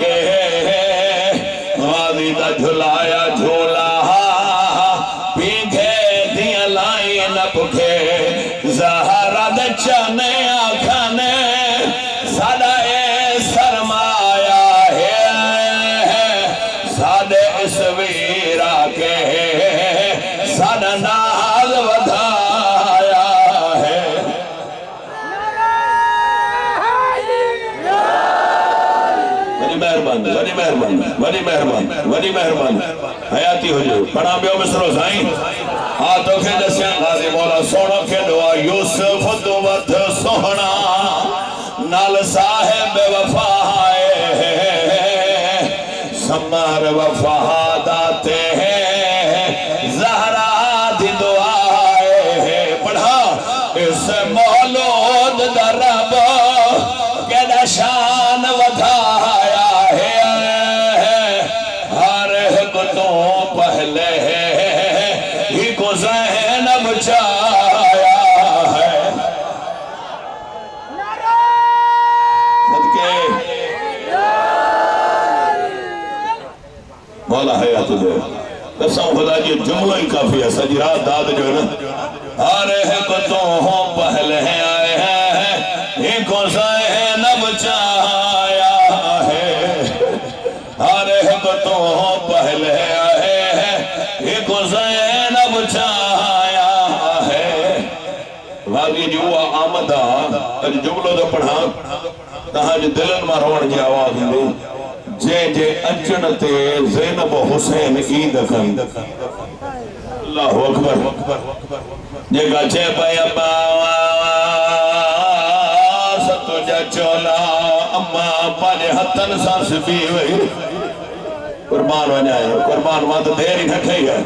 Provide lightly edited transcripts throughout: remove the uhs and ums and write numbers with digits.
के गाजी दा झुलाया झूला पीघे दिया लाई न पुखे ज़हरा दे चने आखने सादा सरमाया है सादे इस वीरा के सादा नाज वधाया है। बड़ी मेहरबानी हयाती हुजे पढ़ा बियो मिसरो साईं हाँ तो खे दसिया गाजी मौला सोनो खे दुआ यूसुफ तो वध सोहना नाल साहिब वफा समार वफा दाते ज़हरा दी दुआ पढ़ा इस मौलूद दा रब केदा शान वधाया पहले ही को ज़ैनब चाया है सदके मौला है तुझे कसम खुदा जी जुमला ही काफी है सजी रात दाद जो है ना अरे को तो हो पहले आए हैं ही को ज़ैनब चाया है अरे को तो हो पहले ज़ैनब चाया है वागी जो आमदा अज जुमलो तो पढ़ा तहां जे दिलन मां रोण जी आवाज ईंदी जे जे अचण ते ज़ैनब हुसैन ईद कन अल्लाहु अकबर जे गाचे पय अब्बा तुझा चोला अम्मा पांजे हथन सां सिबी वई कुर्बान वजाए कुर्बान मां तो देर ही न कई है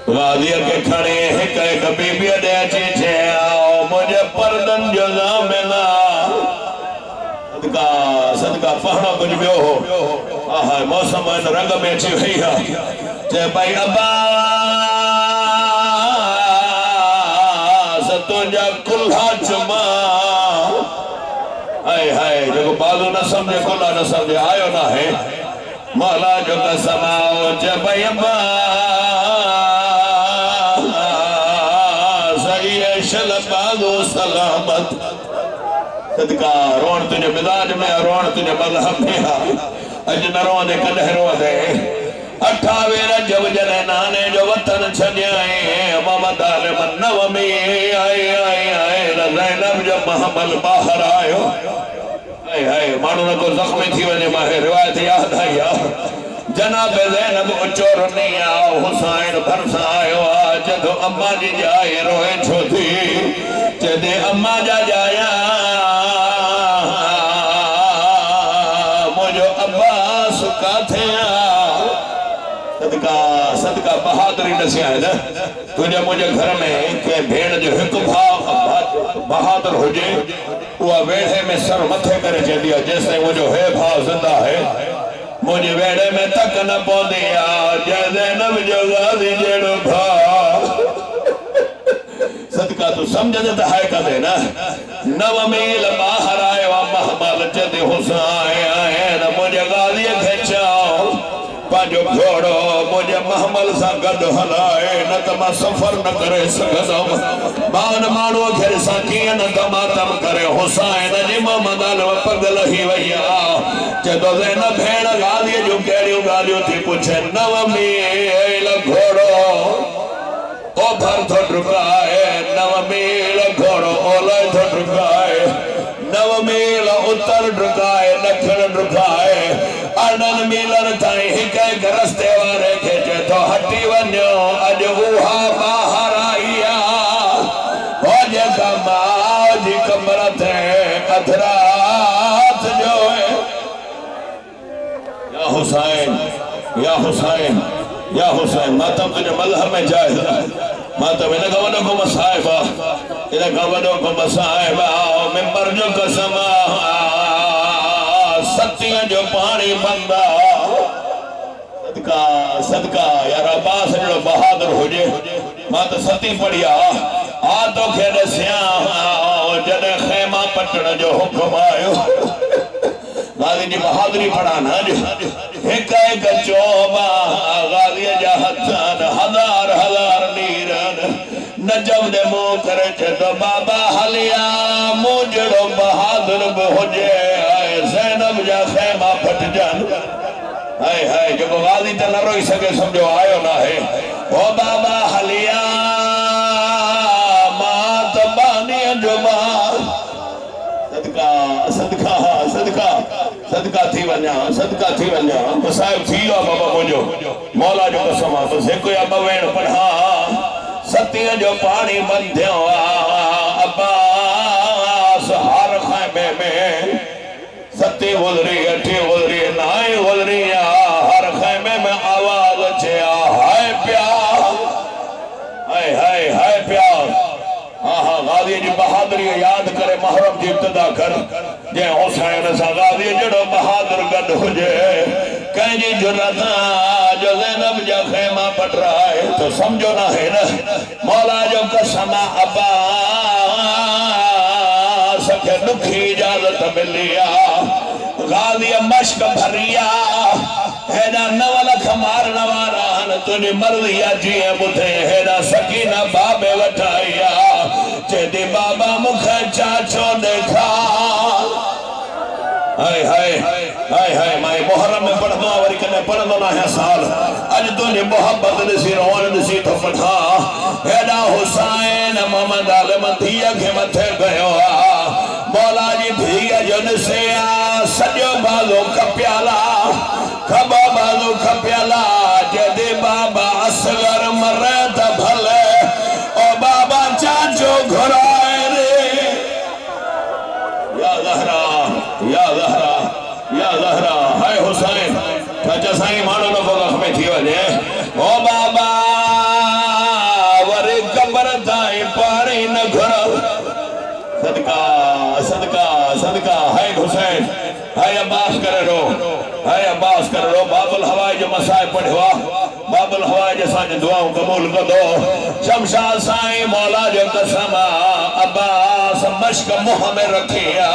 गाजी के खड़े एक एक बीबी दे अची छे आओ मुझे परदन जो जामेना सदका सदका पहणो कुछ बियो हो आहा मौसम इन रंग में अची वई है जे भाई अब्बा तुझा कुल्हा चुमा हाय हाय जो बालू न समझे कुल्हा न समझे आयो ना है मौला जो कसमाओ जब अब्बा सही है शलबादो सलामत सदका रोण तुझे मिजाज में रोण तुझे मजहब में अज न रो दे कदह रो दे 28 रजब जने नाने जो वतन छजाए मोहम्मद आले मनव में आए ज़ैनब जब महमल बाहर आयो हाय मानो न को जख्मी थी वने माहे रिवायत याद आई जनाब ज़ैनब उचोर नहीं आओ हुसैन भरसा आयो जदो अम्मा जी जाए रोए छो थी जदे अम्मा जा जाया मुझो अब्बास का थे सदका सदका बहादुरी दसिया है ना तुझे मुझे घर में के भेड़ जो एक भाव बहादुर हो जे वो वेढ़े में सर मथे करे चलिया जैसे मुझे है भाव जिंदा है मुझे वेढ़े में तक न पौधिया जैसे नब जो गाजी जेड़ो भाव सदका तू समझ देता है कदे ना नव मील बाहर आए वा महमल जदे हुसैन मुझे गाजी खेचाओ पांजो घोड़ो मुझे महमल सा गड हलाए न त मां सफर न करे सघंदम बावन माण्हू खे ॾिसां कीअं न तमातम करे हुसैन जी मोहम्मद आले पगल ही वैया चदो न भेण गालीअ जूं कहिड़ियूं ॻाल्हियूं थी पुछे नव मील घोड़ो ओभर थो डुकाए नव मील घोड़ो ओलह थो डुकाए नव मील उत्तर डुकाए ॾखिण डुकाए अनन मीलन ताईं हिक हिक रस्ते वारे खे चए थो हटी वञो अॼु उहा ॿाहिर आई आहे हो जेका माउ जी कमर ते अधु रात जो या हुसैन या हुसैन या हुसैन मातम तुझे मजहब में जायज़ मातम इन का वॾो को मसाइब आहे इन का वॾो को मसाइब आहे मिंबर जो कसम सत्य जो पानी बंदा सदका सदका यार अब्बास जो बहादुर हुजे मां तो सती पढ़िया आ तो खे दसिया जॾहिं ख़ैमा पटण जो हुक्म आयो गाजी जी बहादुरी पढ़ाना एक एक चोबा गाजी जा हथान हजार हजार नीरन नजम दे मुंह करे तो बाबा हलिया मुझड़ो बहादुर होजे आए ज़ैनब जा खैमा फट जान हाय हाय जो गाजी त न रोई सके समझो आयो ना है ओ बाबा हलिया मात बानी जुबा सदका सदका सदका सदका थी वञा मुसाहिब थी वियो बाबा मुंहिंजो मौला जो कसम आहे बसि हिकु या ॿ वेण पढ़ा सतीअ जो पाणी बंधियो अब्बास हर ख़ैमे में सती गुज़री अठी गुज़री नाई गुज़री हर ख़ैमे में आवाज़ अचे हाय प्यार हाय हाय हाय प्यार हाँ हाँ गाजी जी बहादुरी याद करे महरम जी इब्तिदा कर जे हुसैन सा गाजी जड़ो बहादुर गड हुजे कहीं जुर्रत जो ज़ैनब जा खैमा पट रहा है तो समझो ना है ना मौला जो कसम अब्बास के दुखी इजाजत मिलिया गाजी मश्क भरिया हेदा 9 लख मारण वारा तुझी मर्जी जीअं ॿुधे हेदा सकीना बाबे वठाया चेदी बाबा मुखे चाचो देखा हाय हाय हाय हाय माई मुहर्रम में पढ़दो वरी कने पढ़दो ना है साल अज तुझी मोहब्बत दिसी रोन दिसी तो पढ़ा हेदा हुसैन मोहम्मद आलम धीअ खे मथे गयो मौला जी धीअ जो ॾिसे सॼो बालो कपियाला खबा बालो कपियाला जदे बाबा असगर मरे त भले ओ बाबा चाचो घुराए रे या ज़हरा या ज़हरा या ज़हरा हाय हुसैन चाचा साईं मानो न को में थी वने ओ बाबा वरे कब्र ताई पानी न घुरो सदका सदका सदका हाय हुसैन हाय अब्बास करे रो बाबुल हवाई जो मसाए पढ़वा बाबुल हवाई जे सां दुआऊं कबूल कदो शमशाद साईं मौला जो कसम अब्बास मश्क मुंह में रखिया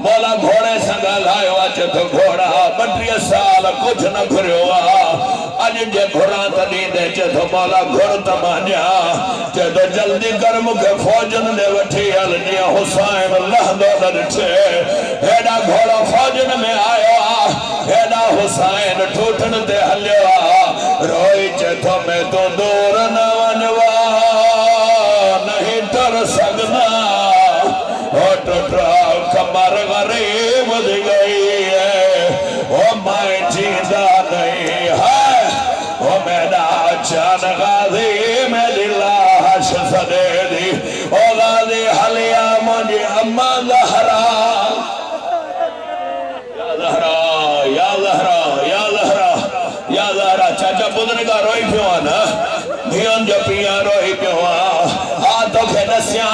मौला घोड़े से ॻाल्हायो अचे तो घोड़ा 32 साल कुछ न घुरियो अज जे घुरा त ॾींदे चे तो मौला घुर त मांझा चे तो जल्दी कर मूंखे फौजन दे वठी हल जीअं हुसैन लहंदो न ॾिठे हेॾा घोड़ो फौजन में आयो हेॾा हुसैन ठूठन ते हलियो रोई चे तो मैं तो दूर न वञवा नहीं तर सघंदा कमर गरीब गई है ओ मैं जींदा नहीं है ओ मेरा जान गाजी मेरी लाश सदे दी ओ गाजी हलिया मुझे अम्मा ज़हरा या ज़हरा या ज़हरा या ज़हरा या ज़हरा चाचा बुजुर्ग रोई पियो ना धियन जो पिया रोई पियो तो के दसिया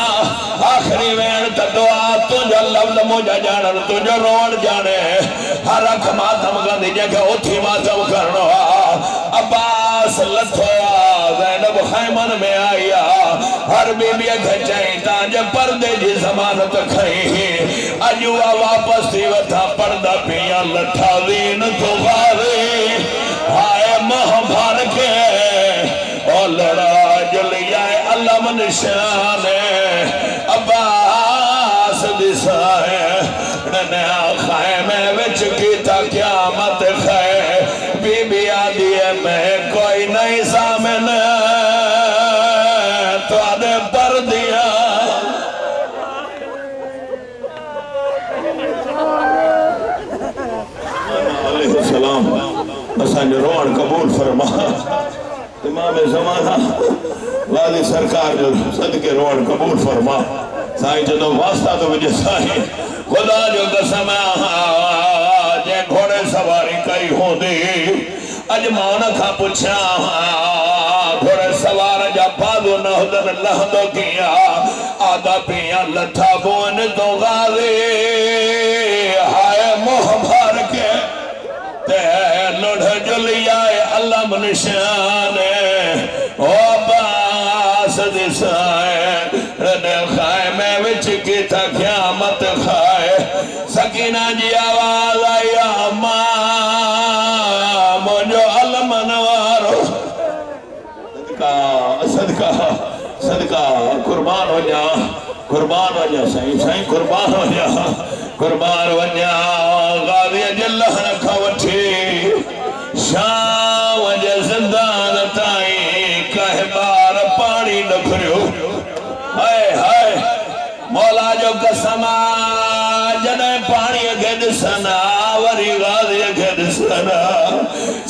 आखिरी वेण त दुआ तुझो लफ्ज़ मुझा जानन तुझो रोण जाने हर अख मातम गांधी जगह उठी मातम करनो अब्बास लथो ज़ैनब खैमन में आया हर बीबी के चई तांजे पर्दे जी ज़मानत खई अजुआ वापस थी वथा पर्दा पिया लठा दीन तो गावे हाय मोह भर के ओ लड़ा जलिया अलम निशान अब्बास दिसाए नया खैमे विच कीता क़यामत खै बीबी आदि मैं कोई नहीं सामन तुआदे पर दिया अलैहिस्सलाम असांजो रोअण कबूल फरमा इमाम ज़माना वाली सरकार जो सदके रोअण कबूल फरमा साईं जदों वास्ता तो विझे साईं खुदा जो कसम जे घोड़े सवारी कई होंदी अज मां उन खां पुछा घोड़े सवार जा बाज़ू न हुदन लहंदो किया आदा पिया लठा बोन तो गाज़ी हाय मोह भर के ते लुढ़ जुलिया अलम निशान ओ बास दिसाए खैमे विच की था क़यामत खाए सकीना जी आवाज आई अम्मा मुझो अलमन वारो सदका सदका सदका कुर्बान हो जा साईं साईं कुर्बान हो जा कुर्बान वञा गाज़ी जल्लहन खां वठी शाम जे ज़िंदान ताईं कहे बार पानी न घुरियो हाय हाय मौला जो कसम जॾहिं पाणीअ खे ॾिसना वरी गाज़ीअ खे ॾिसना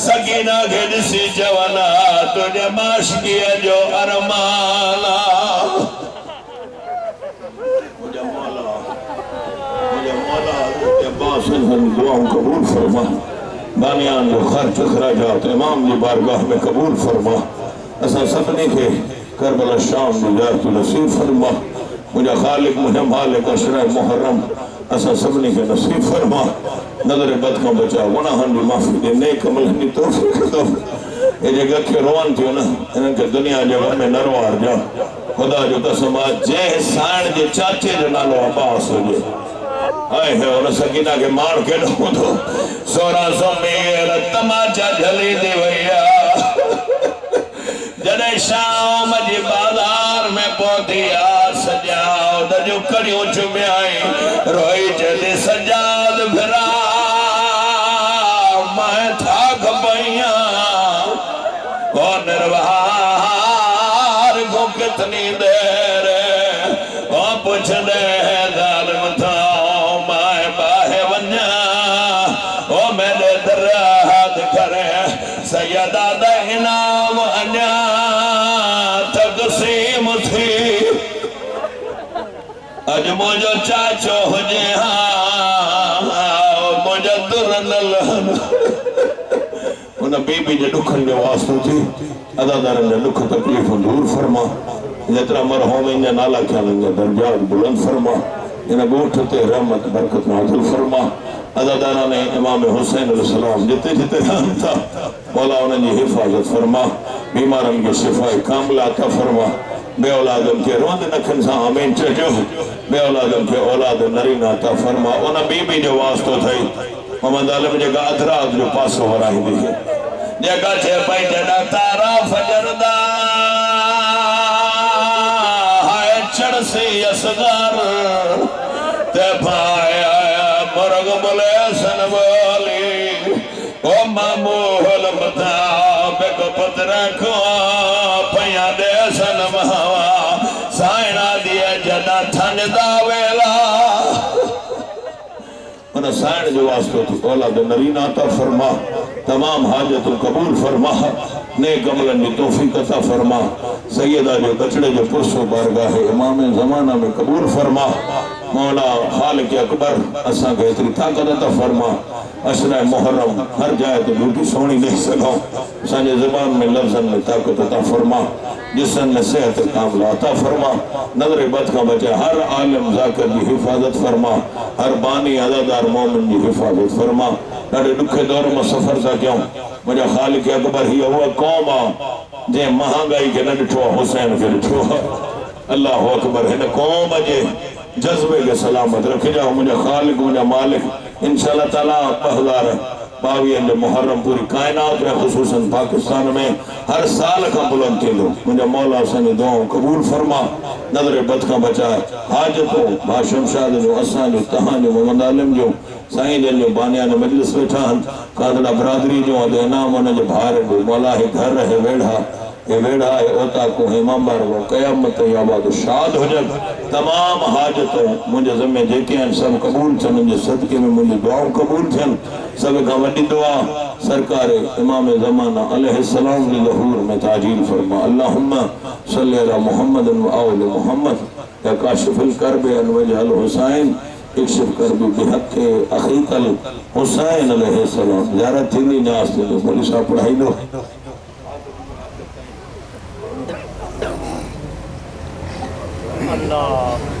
सकीना खे ॾिसी चवना तुंहिंजे माशकीअ जो अरमान दुआओं कबूल फरमा बानियान जो खर्च खराजात इमाम जी बारगाह में कबूल फरमा असा सबने के करबला शाम की ज़ियारत नसीब फरमा मुझा खालिक मुझा मालिक अशरा मुहर्रम असा सबने के नसीब फरमा नजर बद का बचा गुनाहन की माफी दे नेक अमल की तौफीक दो ये जगह के रोवन थियो न इनके दुनिया जे घर में नरवार जा खुदा जो कसम जे साण जे चाचे जो नालो अब्बास हुजे आए है और सकीना के मार के दो 1600 मेल तमाचा झली दे भैया जड़े शाम जी बाजार में पहुंचिया सजाओ जो कड़ियों चुमियाई रोई जदे सजाद फिरा मैं थाक पैया और निर्वार को कितनी देर और पूछ दे जालिम था सैयदा दा इनाम अञा तक़सीम थी अज मुझो चाचो हुजे मुझो दुरन लहन उन बीबी जे दुखन जो वास्तो थी अदादारन जे दुख तकलीफ दूर फरमा जेतरा मरहूम इन नाला ख्याल दर्जात बुलंद फरमा इन गोठ ते रहमत बरकत नाज़िल फरमा अदादारा ने इमाम हुसैन अलैहिस्सलाम जिते जिते रहन था मौला उन्हें हिफाजत फरमा बीमारन के शिफाए कामिला अता फरमा बे औलादन के रोंद नखन सा आमीन चजो बे औलादन के औलाद नरीना अता फरमा उन बीबी जो वास्तो थई मोहम्मद आलम जे अधरात जो पासो वराई दी जगा छे पई जडा तारा फजरदा हाय चढ़सी असगर ते भाया मरग बोले सन बोली ओ मामूल बता बेक पत्र को पया दे सन महावा साइना दिए जदा ठंडा वेला मन साइण जो वास्तो थी औलाद नरीना अता फरमा तमाम हाजत कबूल फरमा नेक अमलन की तौफीक अता फरमा सैयदा जो बचड़े जो पुरसो बारगाह इमाम ज़माना में कबूल फरमा मौला खालिक अकबर असा के इतनी ताकत अता फरमा अशरा मुहर्रम हर जाए तो ड्यूटी सोनी नहीं सको साजे ज़बान में लफ्ज़न में ताकत अता फरमा जिस्म में सेहत कामिला अता फरमा नजर बद का बचा हर आलिम ज़ाकिर की हिफाजत फरमा हर बानी अदादार मोमिन की हिफाजत फरमा ॾाढे ॾुखे दौर में सफ़र था क्यों मुझा खालिक अकबर ही हुआ कौम जे महांगाई के न ॾिठो हुसैन के ॾिठो अल्लाह अकबर हिन कौम जे जज्बे के सलामत रखे जाओ मुझा खालिक मुझा मालिक इंशाअल्लाह ताला 2022 मुहर्रम पूरी कायनात में खुसूसन पाकिस्तान में हर साल का बुलंद थींदो मुझा मौला असांजी दुआऊं कबूल फरमा नजर बद का बचाए हाजतो भाशम शाद जो असां जो तहां जो मोहम्मद आलिम जो साईं जन जो बानियान मजलिस वेठा कादड़ा बरादरी जो इनाम उन जे भार जो मौला है घर है वेढ़ा ये वेड़ा है ओता को इमाम बार को कयामत या बाद शाद हो जब तमाम हाजतों मुझे ज़िम्मे जेके हैं सब कबूल थे मुझे सदके में मुझे दुआओं कबूल थे सब का वड्डी दुआ सरकार इमाम ज़माना अलैहिस्सलाम की ज़हूर में ताजील फरमा अल्लाहुम्मा सल्ली अला मुहम्मद व आले मुहम्मद या काशिफुल कर्ब वजहल हुसैन इक्शिफ कर्ब बिहक अखीकल हुसैन अलैहिस्सलाम ज़ियारत थी नास दे बोली साहब पढ़ाई लो अल्लाह